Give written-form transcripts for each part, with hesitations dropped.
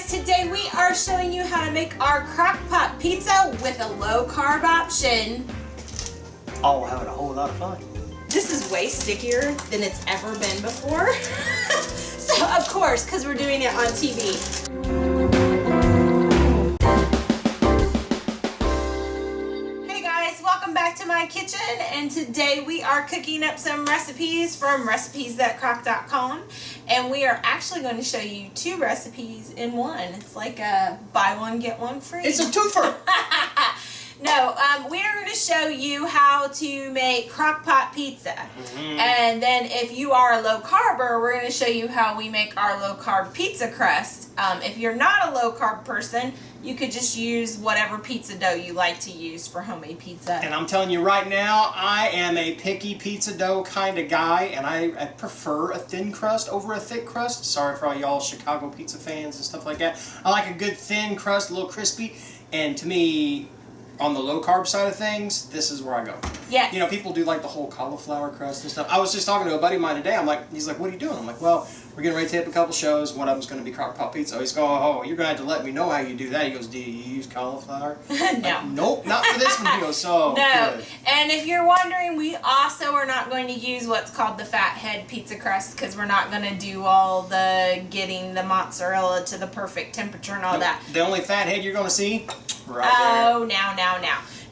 Today we are showing you how to make our Crockpot Pizza with a low carb option. Oh, we're having a whole lot of fun. This is way stickier than it's ever been before. So of course, because we're doing it on TV. Hey guys, welcome back to my kitchen, and today we are cooking up some recipes from recipes.crock.com, and we are actually going to show you two recipes in one. It's like a buy one get one free. It's a twofer. No, we are going to show you how to make Crockpot Pizza. And then if you are a low carber, we're going to show you how we make our low carb pizza crust. If you're not a low carb person, you could just use whatever pizza dough you like to use for homemade pizza. And I'm telling you right now, I am a picky pizza dough kind of guy, and I prefer a thin crust over a thick crust. Sorry for all y'all Chicago pizza fans and stuff like that. I like a good thin crust, a little crispy, and to me, on the low carb side of things, this is where I go. Yes. You know, people do like the whole cauliflower crust and stuff. I was just talking to a buddy of mine today. He's like, what are you doing? I'm like, well, we're getting ready to tape a couple shows. One of them's going to be Crockpot Pizza. He's going, oh, you're going to have to let me know how you do that. He goes, do you use cauliflower? No. Like, nope, not for this one. He goes, so no. good. And if you're wondering, we also are not going to use what's called the fathead pizza crust, because we're not going to do all the getting the mozzarella to the perfect temperature and all that. The only fathead you're going to see right there. Oh, now.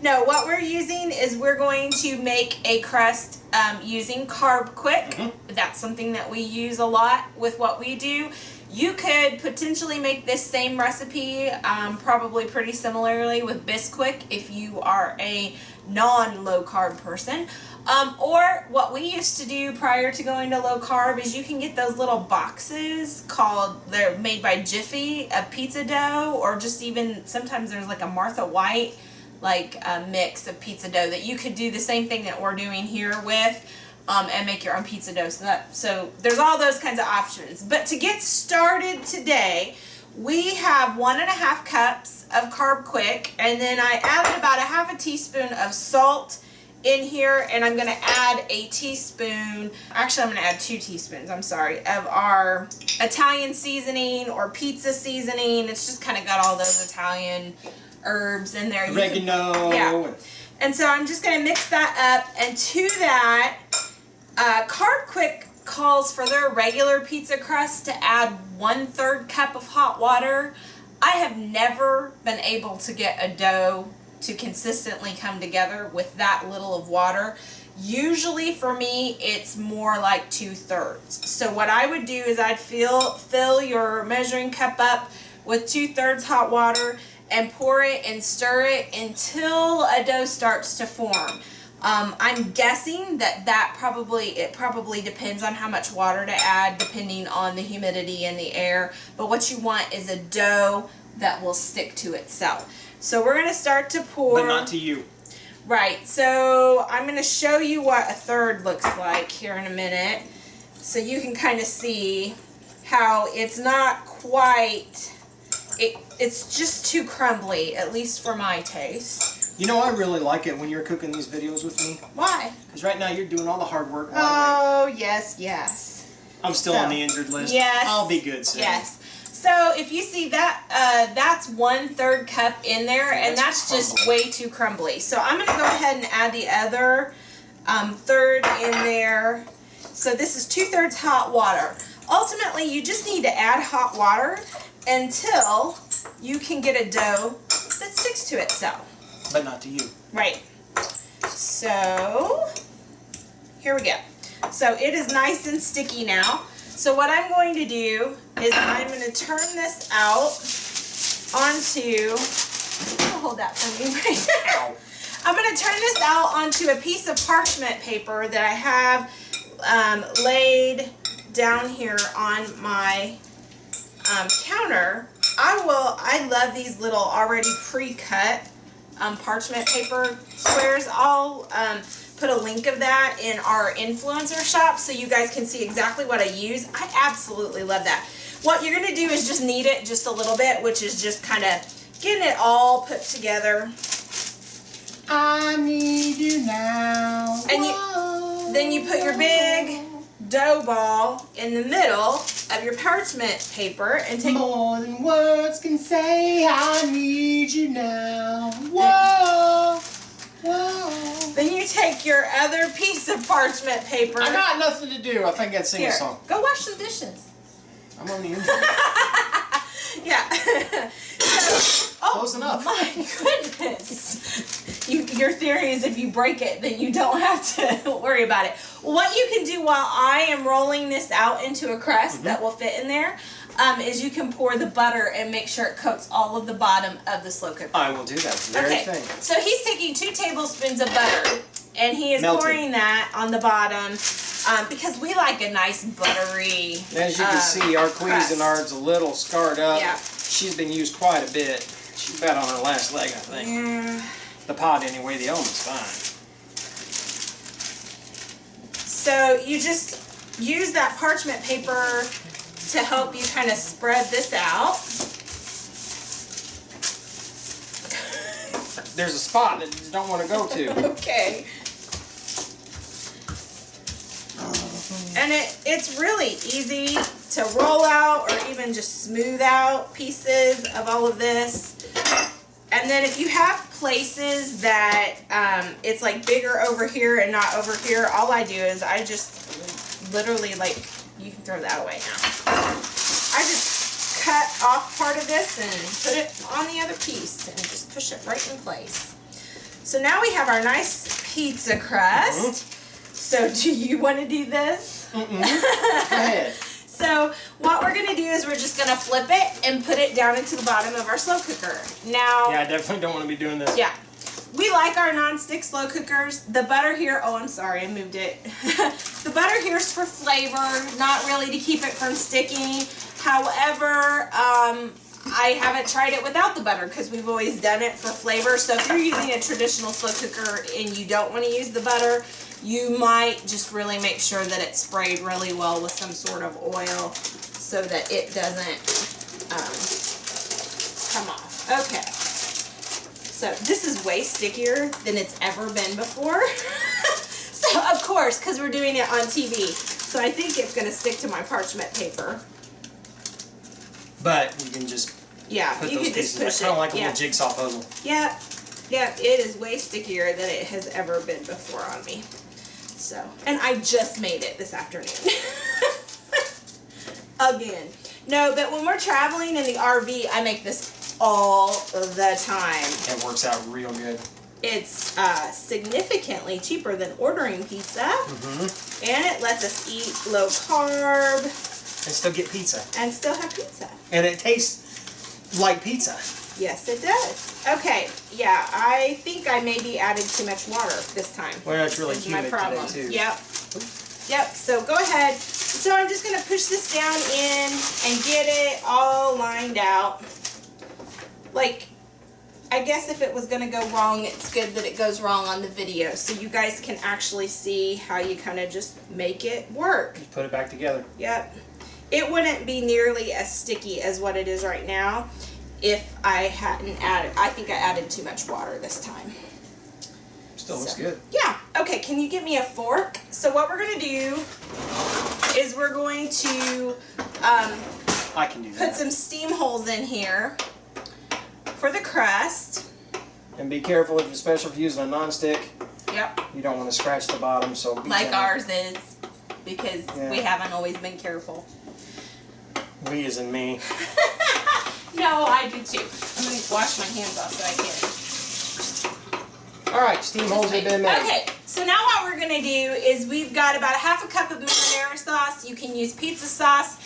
No, what we're using is we're going to make a crust using Carb Quick. That's something that we use a lot with what we do. You could potentially make this same recipe probably pretty similarly with Bisquick if you are a non-low carb person. Or what we used to do prior to going to low carb is you can get those little boxes they're made by Jiffy of pizza dough, or just even sometimes there's like a Martha White mix of pizza dough that you could do the same thing that we're doing here with and make your own pizza dough. So there's all those kinds of options. But to get started today, we have 1.5 cups of Carb Quick, and then I added about 1/2 teaspoon of salt in here, and I'm going to add a teaspoon, actually I'm going to add 2 teaspoons, I'm sorry, of our Italian seasoning or pizza seasoning. It's just kind of got all those Italian herbs in there. Oregano. Yeah. And so I'm just going to mix that up, and to that, Carb Quick calls for their regular pizza crust to add 1/3 cup of hot water. I have never been able to get a dough to consistently come together with that little of water. Usually for me, it's more like 2/3. So what I would do is I'd fill your measuring cup up with 2/3 hot water and pour it and stir it until a dough starts to form. I'm guessing that it probably depends on how much water to add depending on the humidity in the air, but what you want is a dough that will stick to itself. So we're going to start to pour. But not to you. Right, so I'm going to show you what 1/3 looks like here in a minute, so you can kind of see how it's not quite, it's just too crumbly, at least for my taste. You know, I really like it when you're cooking these videos with me. Why? Because right now you're doing all the hard work. Oh, yes. I'm still on the injured list. Yes. I'll be good soon. Yes. So if you see that, that's 1/3 cup in there, and that's just way too crumbly. So I'm going to go ahead and add the other 1/3 in there. So this is 2/3 hot water. Ultimately, you just need to add hot water until you can get a dough that sticks to itself. But not to you. Right. So here we go. So it is nice and sticky now. So what I'm going to do is I'm going to turn this out onto, hold that for me right now. I'm going to turn this out onto a piece of parchment paper that I have laid down here on my counter. I love these little already pre-cut parchment paper squares. I'll put a link of that in our influencer shop so you guys can see exactly what I use. I absolutely love that. What you're going to do is just knead it just a little bit, which is just kind of getting it all put together. I need you now. And then you put your big dough ball in the middle of your parchment paper and take more than words can say. I need you now. Whoa, whoa. Then you take your other piece of parchment paper. I got nothing to do. I think I'd sing Here, a song. go wash the dishes. I'm on the engine. Yeah. So, oh, Close enough. My goodness. Your theory is if you break it, then you don't have to worry about it. What you can do while I am rolling this out into a crust that will fit in there, is you can pour the butter and make sure it coats all of the bottom of the slow cooker. I will do that very thing. So he's taking 2 tablespoons of butter and he is pouring that on the bottom because we like a nice buttery As you can see, our Cuisinart's a little scarred up. Yeah. She's been used quite a bit. She's about on her last leg, I think. Yeah. The pot anyway, the element's fine. So you just use that parchment paper to help you kind of spread this out. There's a spot that you don't want to go to. Okay. And it's really easy to roll out or even just smooth out pieces of all of this. And then if you have places that it's like bigger over here and not over here, all I do is I just literally, like, you can throw that away now. I just cut off part of this and put it on the other piece and just push it right in place. So now we have our nice pizza crust. So do you want to do this? Go ahead. So what we're going to do is we're just going to flip it and put it down into the bottom of our slow cooker. Now, Yeah, I definitely don't want to be doing this. yeah, we like our non-stick slow cookers. The butter here, oh, I'm sorry, I moved it. The butter here is for flavor, not really to keep it from sticking. However, I haven't tried it without the butter because we've always done it for flavor. So if you're using a traditional slow cooker and you don't want to use the butter, you might just really make sure that it's sprayed really well with some sort of oil so that it doesn't come off. Okay. So this is way stickier than it's ever been before. So of course, because we're doing it on TV. So I think it's going to stick to my parchment paper. But you can just put you those can just pieces push it. kind of like a little jigsaw puzzle. Yep, it is way stickier than it has ever been before on me. So, and I just made it this afternoon. Again. No, but when we're traveling in the RV, I make this all the time. It works out real good. It's significantly cheaper than ordering pizza. And it lets us eat low carb. And still get pizza. And still have pizza. And it tastes like pizza. Yes, it does. Okay, yeah, I think I maybe added too much water this time. Well, it's really humid today, too. Yep. Yep, so go ahead. So I'm just going to push this down in and get it all lined out. Like, I guess if it was going to go wrong, it's good that it goes wrong on the video. So you guys can actually see how you kind of just make it work. Just put it back together. Yep. It wouldn't be nearly as sticky as what it is right now if I hadn't added, I think I added too much water this time. Still looks good. Yeah. Okay, can you give me a fork? So what we're going to do is we're going to I can do that. put some steam holes in here for the crust. And be careful, especially if you're using a non-stick. Yep. You don't want to scratch the bottom, so be Like gentle. ours is, because we haven't always been careful. We as in me. No, I do too. I'm going to wash my hands off so I can. Alright, steam holes have been made. Okay, so now what we're going to do is we've got about a half a cup of marinara sauce. You can use pizza sauce.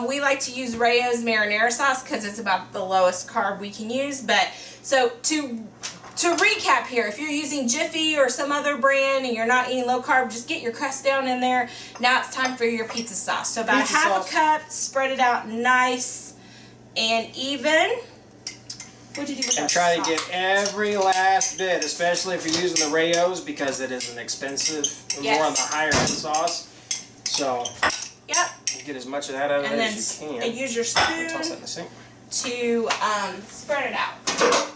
We like to use Rayo's marinara sauce because it's about the lowest carb we can use. But so to recap here, if you're using Jiffy or some other brand and you're not eating low carb, just get your crust down in there. Now it's time for your pizza sauce. So about Pizza half sauce. a cup, spread it out nice and even. What'd you do with And that try sauce? to get every last bit, especially if you're using the Rayo's, because it is an expensive, more on the higher end sauce. So, Yep. get as much of that out of And it then as you can. use your Toss that spoon in the sink. to spread it out.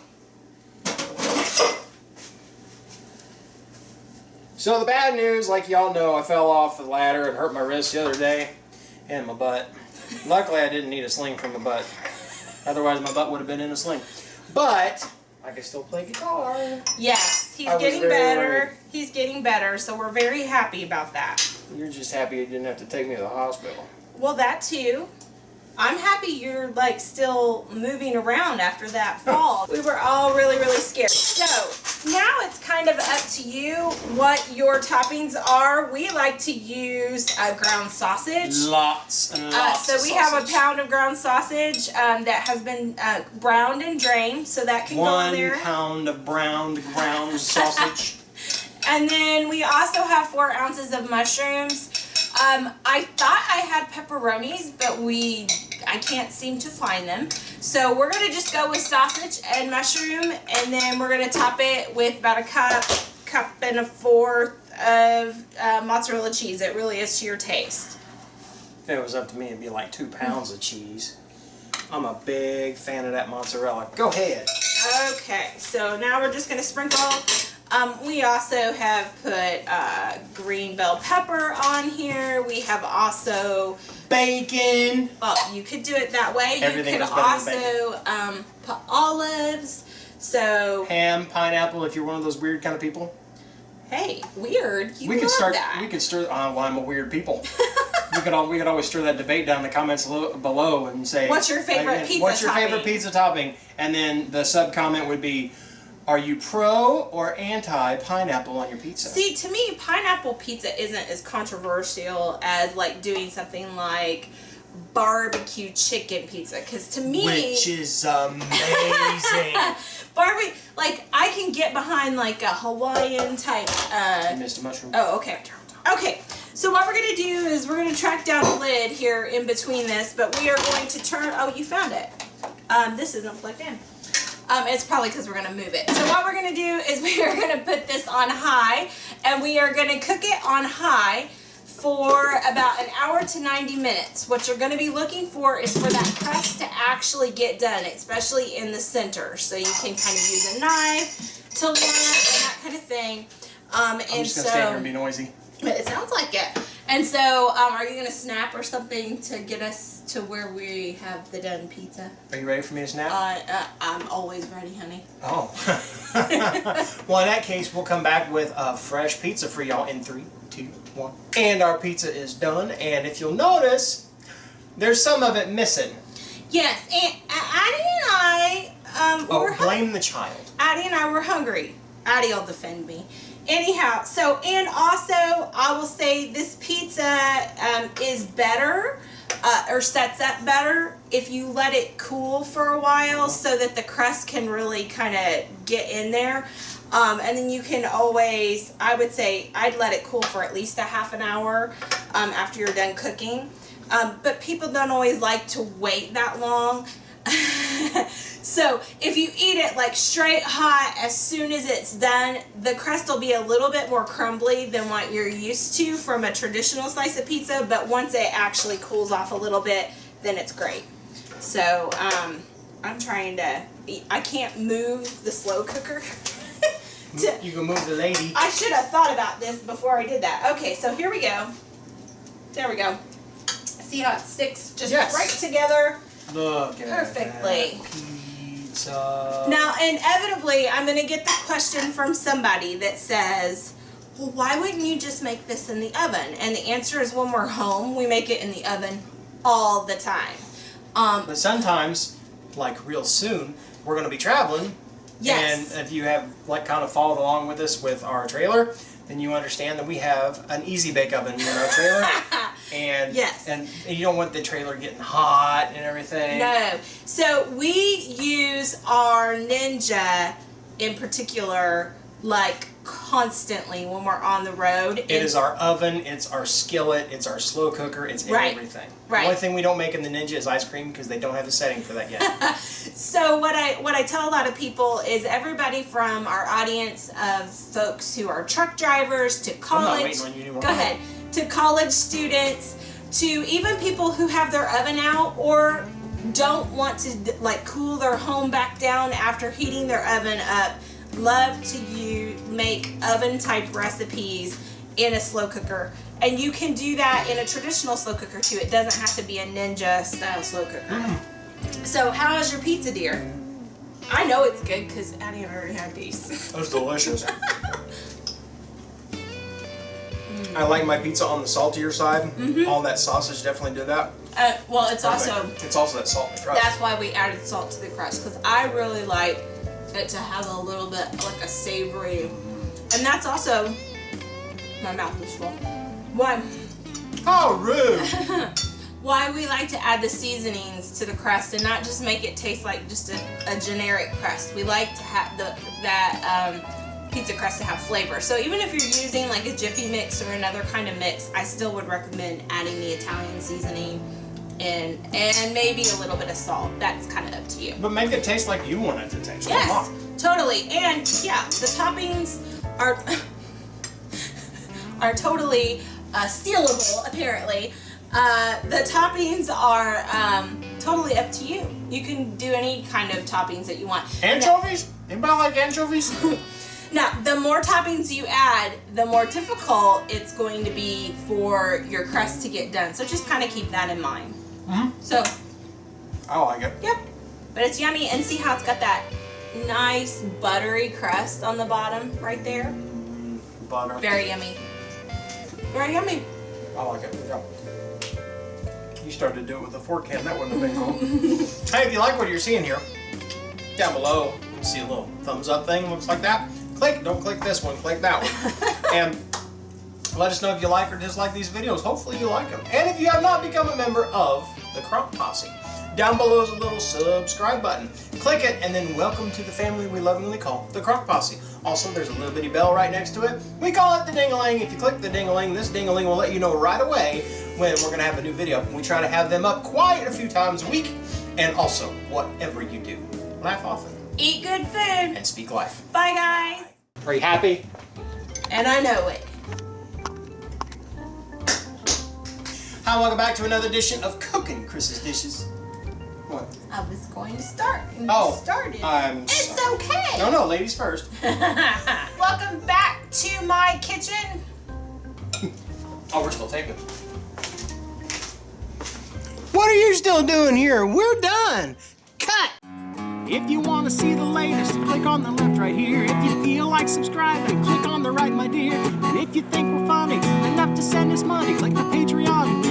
So the bad news, like y'all know, I fell off the ladder and hurt my wrist the other day and my butt. Luckily, I didn't need a sling for my butt. Otherwise, my butt would have been in a sling. But I can still play guitar. Yes, he's getting better. He's getting better, so we're very happy about that. You're just happy you didn't have to take me to the hospital. Well, that too. I'm happy you're like still moving around after that fall. We were all really, really scared. So now it's kind of up to you what your toppings are. We like to use ground sausage. Lots and lots So of we sausage. have a pound of ground sausage that has been browned and drained, so that can go in there. 1 pound of browned ground sausage. And then we also have 4 ounces of mushrooms. I thought I had pepperonis, but I can't seem to find them. So we're going to just go with sausage and mushroom, and then we're going to top it with about a cup and a fourth of mozzarella cheese. It really is to your taste. If it was up to me, it'd be like 2 pounds of cheese. I'm a big fan of that mozzarella. Go ahead. Okay, so now we're just going to sprinkle. We also have put green bell pepper on here. We have also bacon. Well, you could do it that way. Everything you could is better than also put olives. So ham, pineapple. If you're one of those weird kind of people. Hey, weird. You we love could start. that. We could stir. Well, I'm a weird people. we could always stir that debate down in the comments below and say, what's your favorite pizza What's your topping? favorite pizza topping? And then the sub comment would be, are you pro or anti pineapple on your pizza? See, to me, pineapple pizza isn't as controversial as like doing something like barbecue chicken pizza, because to me, which is amazing. like I can get behind like a Hawaiian type. You missed a mushroom. Oh, okay. Okay. So what we're gonna do is we're gonna track down a lid here in between this, but we are going to turn. Oh, you found it. This isn't plugged in. It's probably because we're going to move it. So what we're going to do is we are going to put this on high, and we are going to cook it on high for about 1 hour to 90 minutes. What you're going to be looking for is for that crust to actually get done, especially in the center. So you can kind of use a knife to learn and that kind of thing. I'm just going to stand here and be noisy. It sounds like it. And so, are you going to snap or something to get us to where we have the done pizza? Are you ready for me to snap? I'm always ready, honey. Oh. Well, in that case, we'll come back with a fresh pizza for y'all in 3, 2, 1. And our pizza is done. And if you'll notice, there's some of it missing. Yes, and Addie and I blame the child. Addie and I were hungry. Addie will defend me. Anyhow, so, and also, I will say this pizza is better, or sets up better if you let it cool for a while so that the crust can really kind of get in there. And then you can always, I would say, I'd let it cool for at least a half an hour after you're done cooking. But people don't always like to wait that long. So if you eat it like straight hot as soon as it's done, the crust will be a little bit more crumbly than what you're used to from a traditional slice of pizza, but once it actually cools off a little bit, then it's great. So I'm trying to, I can't move the slow cooker. You can move the lady. I should have thought about this before I did that. Okay, so here we go. There we go. See how it sticks just right together? Look at perfectly. Pizza. Now, inevitably, I'm going to get the question from somebody that says, well, why wouldn't you just make this in the oven? And the answer is, when we're home, we make it in the oven all the time. But sometimes, like real soon, we're going to be traveling. Yes. And if you have like kind of followed along with us with our trailer, then you understand that we have an easy bake oven in our trailer. And yes. And you don't want the trailer getting hot and everything. No. So we use our Ninja in particular like constantly when we're on the road. It is our oven, it's our skillet, it's our slow cooker, it's everything. Right. The only thing we don't make in the Ninja is ice cream because they don't have a setting for that yet. So what I tell a lot of people is everybody from our audience of folks who are truck drivers to college. I'm not waiting on you anymore. Go ahead. To college students, to even people who have their oven out or don't want to like cool their home back down after heating their oven up. love to make oven type recipes in a slow cooker. And you can do that in a traditional slow cooker too. It doesn't have to be a Ninja style slow cooker. So how is your pizza, dear? I know it's good because Addie and I already had these. That's delicious. I like my pizza on the saltier side. All that sausage definitely did that. Well, it's also that salt in the crust. That's why we added salt to the crust, because I really like it to have a little bit like a savory, and that's also, my mouth is full. How rude! Why we like to add the seasonings to the crust and not just make it taste like just a generic crust. We like to have that pizza crust to have flavor. So even if you're using like a Jiffy mix or another kind of mix, I still would recommend adding the Italian seasoning and maybe a little bit of salt. That's kind of up to you. But make it taste like you want it to taste. Yes, totally. And yeah, the toppings are are totally stealable, apparently. The toppings are totally up to you. You can do any kind of toppings that you want. Anchovies? Anybody like anchovies? Now, the more toppings you add, the more difficult it's going to be for your crust to get done. So just kind of keep that in mind. So, I like it. yep. But it's yummy. And see how it's got that nice buttery crust on the bottom right there? Butter. Very yummy. Very yummy. I like it. Yeah. You started to do it with a fork hand. That wouldn't have been cool. Hey, if you like what you're seeing here, down below, you can see a little thumbs up thing. Looks like that. Click. Don't click this one. Click that one. And let us know if you like or dislike these videos. Hopefully you like them. And if you have not become a member of the Crock Posse, down below is a little subscribe button. Click it and then welcome to the family we lovingly call the Crock Posse. Also, there's a little bitty bell right next to it. We call it the ding-a-ling. If you click the ding-a-ling, this ding-a-ling will let you know right away when we're going to have a new video. We try to have them up quite a few times a week. And also, whatever you do, laugh often. Eat good food. And speak life. Bye, guys. Are you happy? And I know it. Hi, welcome back to another edition of Cooking Chris's Dishes. What? I was going to start. And Oh, you started. It's sorry. Okay. No, ladies first. Welcome back to my kitchen. Oh, we're still taping. What are you still doing here? We're done. Cut. If you want to see the latest, click on the left right here. If you feel like subscribing, click on the right, my dear. And if you think we're funny enough to send us money, click the Patreon.